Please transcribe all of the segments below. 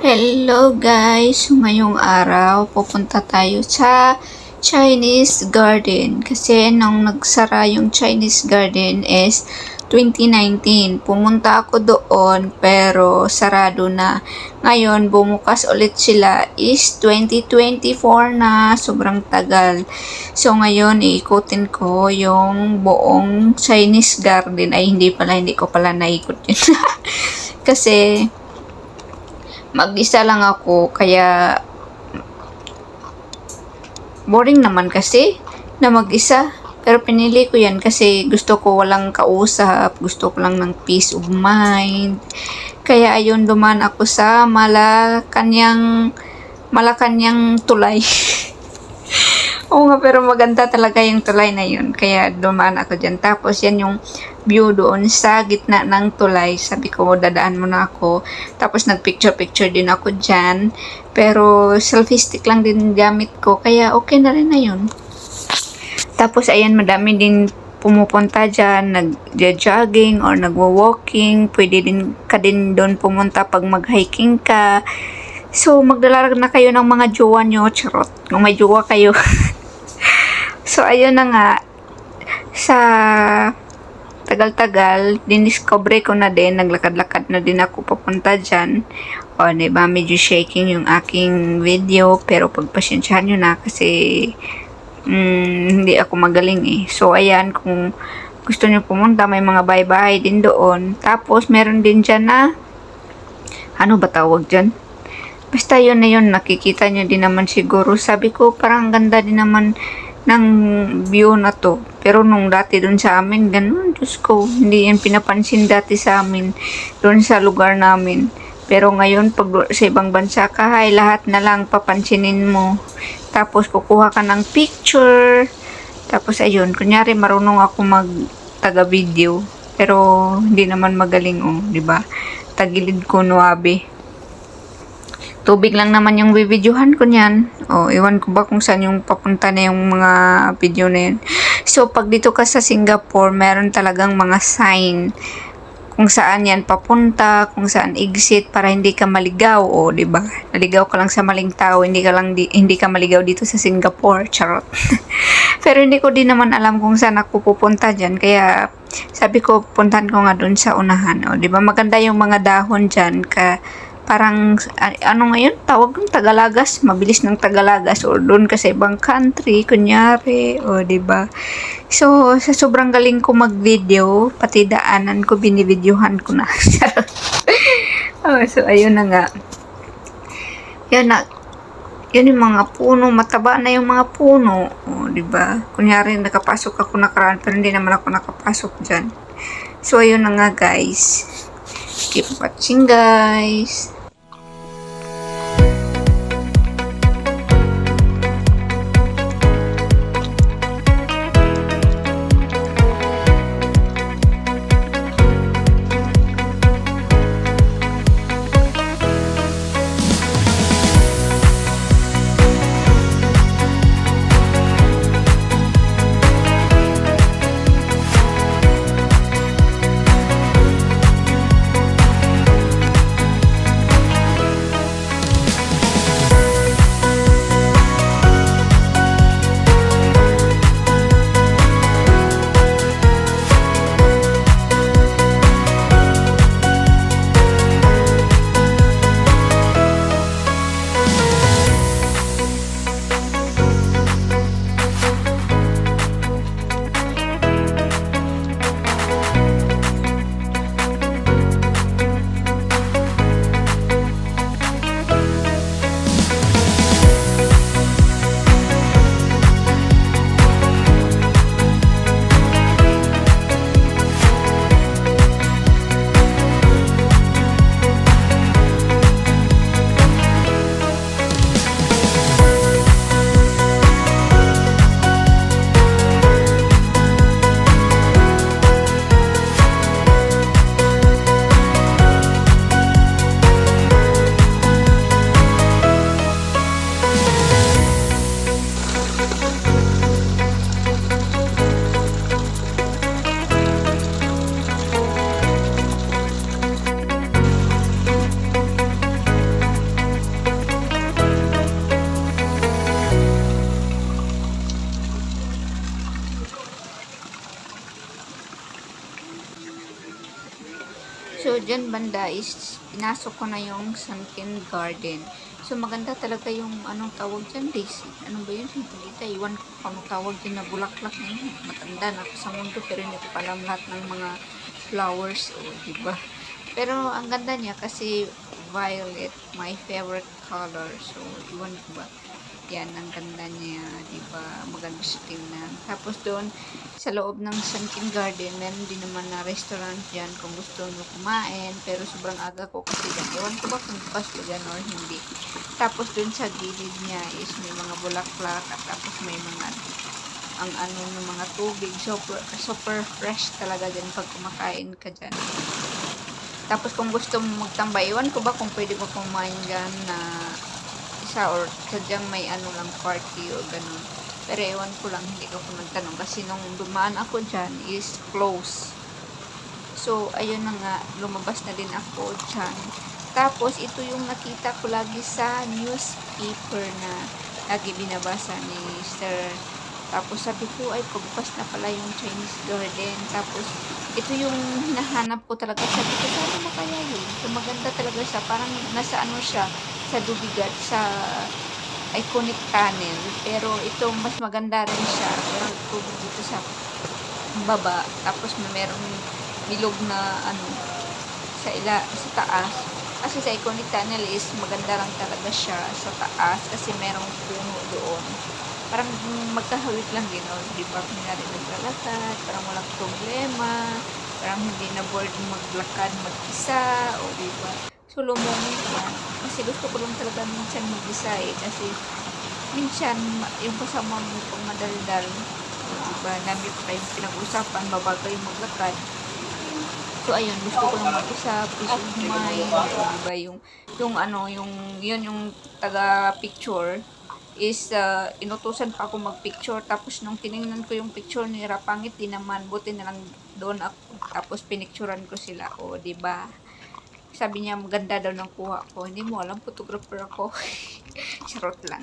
Hello guys! Ngayong araw, pupunta tayo sa Chinese Garden. Kasi nung nagsara yung Chinese Garden is 2019. Pumunta ako doon pero sarado na. Ngayon, bumukas ulit sila is 2024 na. Sobrang tagal. So ngayon, iikutin ko yung buong Chinese Garden. Ay, hindi ko pala naikot yun. Kasi mag-isa lang ako, kaya boring naman kasi na mag-isa. Pero pinili ko yan kasi gusto ko walang kausap, gusto ko lang ng peace of mind. Kaya ayun, duman ako sa Malacanang tulay. Oo nga, pero maganda talaga yung tulay na yun. Kaya dumaan ako dyan. Tapos yan yung view doon sa gitna ng tulay. Sabi ko, dadaan muna ako. Tapos nagpicture-picture din ako dyan. Pero selfie stick lang din gamit ko. Kaya okay na rin na yun. Tapos ayan, madami din pumupunta dyan. Nag-jogging or nagwo-walking. Pwede din ka din doon pumunta pag mag-hiking ka. So, magdala na kayo ng mga jowa nyo. Charot. Kung may jowa kayo. So, ayun na nga. Sa tagal-tagal, diniscover ko na din. Naglakad-lakad na din ako papunta dyan. O, diba? Medyo shaking yung aking video. Pero pagpasensyahan nyo na kasi hindi ako magaling eh. So, ayan. Kung gusto nyo pumunta, may mga bye-bye din doon. Tapos, meron din dyan na ano ba tawag dyan? Basta yun na yun, nakikita nyo din naman siguro. Sabi ko, parang ganda din naman ng view na to. Pero nung dati dun sa amin, ganun, Diyos ko, hindi yan pinapansin dati sa amin, dun sa lugar namin. Pero ngayon, pag sa ibang bansa ka, ay lahat na lang papansinin mo. Tapos, kukuha ka ng picture. Tapos, ayun, kunyari, marunong ako mag-taga-video. Pero, hindi naman magaling, oh, diba? Tagilid ko, nuabe. Tubig lang naman yung bibidyohan ko niyan. O, iwan ko ba kung saan yung papunta na yung mga video na yun. So, pag dito ka sa Singapore, meron talagang mga sign kung saan yan papunta, kung saan exit para hindi ka maligaw. O, diba? Naligaw ka lang sa maling tao, hindi ka maligaw dito sa Singapore. Charot. Pero hindi ko din naman alam kung saan ako pupunta dyan. Kaya, sabi ko, puntan ko nga dun sa unahan. O, diba? Maganda yung mga dahon dyan. Parang, ano ngayon, tawag ng Tagalagas, mabilis ng Tagalagas, o doon ka sa ibang country, kunyari, o diba? So, sa sobrang galing ko mag-video, pati daanan ko, binibidyohan ko na. Oh, so, ayun na nga. Yan yung mga puno, mataba na yung mga puno, o diba? Kunyari, nakapasok ako nakaraan, pero hindi naman ako nakapasok dyan. So, ayun na nga, guys. Keep watching, guys. dyan banda is pinasok ko na yung sunken garden. So maganda talaga yung anong tawag dyan, daisy. Ano ba yun? Hindi iwan ko kung anong tawag dyan na bulaklak na yun. Matanda na ako sa mundo pero hindi ko alam lahat ng mga flowers. O, diba? Pero ang ganda niya kasi violet, my favorite color. So, iwan ko ba? Yan, ang ganda niya, di ba? Maganda siya tingnan. Tapos doon, sa loob ng Sunken Garden, meron din naman na restaurant dyan kung gusto nyo kumain. Pero sobrang aga ko kasi dyan. Ewan ko ba kung bukas ko dyan or hindi. Tapos doon sa gilid niya is may mga bulaklak at tapos may mga ang ano ng mga tubig. Super fresh talaga dyan pag kumakain ka dyan. Tapos kung gusto mo magtambay, ewan ko ba kung pwede mo kumain dyan na isa or sadyang may ano lang party o ganun. Pero ewan ko lang, hindi ko nagtanong kasi nung dumaan ako dyan is close. So, ayun na nga, lumabas na din ako dyan. Tapos, ito yung nakita ko lagi sa newspaper na lagi binabasa ni Sir. Tapos, sabi ko, ay, pabukas na pala yung Chinese garden. Tapos, ito yung hinahanap ko talaga. Sabi ko, sana makaya yun. So, maganda talaga siya. Parang nasa ano siya, sa Dubigat, sa iconic tunnel. Pero ito, mas maganda rin siya. Meron tubig dito sa baba. Tapos merong bilog na ano, sa taas. Kasi sa iconic tunnel is maganda lang talaga siya sa taas. Kasi merong puno doon. Parang magkahawit lang din. O, di ba? Kung nga rin naglalakad. Parang walang problema. Parang hindi na bored maglakad mag-isa. O, di ba? So, lumungin ko. Kasi gusto ko lang talaga minsan mag-isa eh. Kasi minsan, yung kasama mo pang madaldal, diba, namin pa yung pinag-usapan, babagal yung maglakad. So, ayun, gusto ko lang mag-usap, peace of mind, diba, yung taga-picture is, inutusan pa ako mag-picture, tapos nung tinignan ko yung picture ni Rapangit, di naman, buti na lang doon ako, tapos pinicturan ko sila, o, diba, sabi niya, maganda daw ng kuha ko. Hindi mo alam, photographer ako. Charot lang.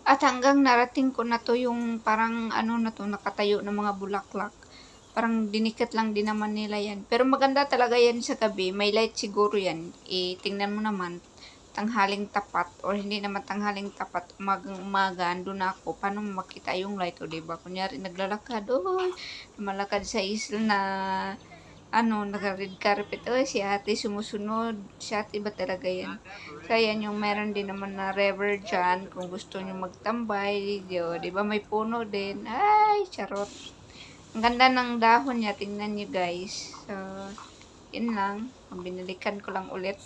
At hanggang narating ko na to yung parang ano na to, nakatayo ng mga bulaklak. Parang dinikit lang din naman nila yan. Pero maganda talaga yan sa gabi. May light siguro yan. Tingnan mo naman, tanghaling tapat or hindi naman tanghaling tapat, umagang umaga, andun ako. Paano makita yung light o diba? Kunyari naglalakad, malakad sa isla na naka-red carpet. Si ate sumusunod. Si ate ba talaga yan? So, yan yung meron din naman na river dyan. Kung gusto nyo magtambay, diba may puno din. Ay, charot. Ang ganda ng dahon niya. Tingnan nyo guys. So, yun lang. Binalikan ko lang ulit.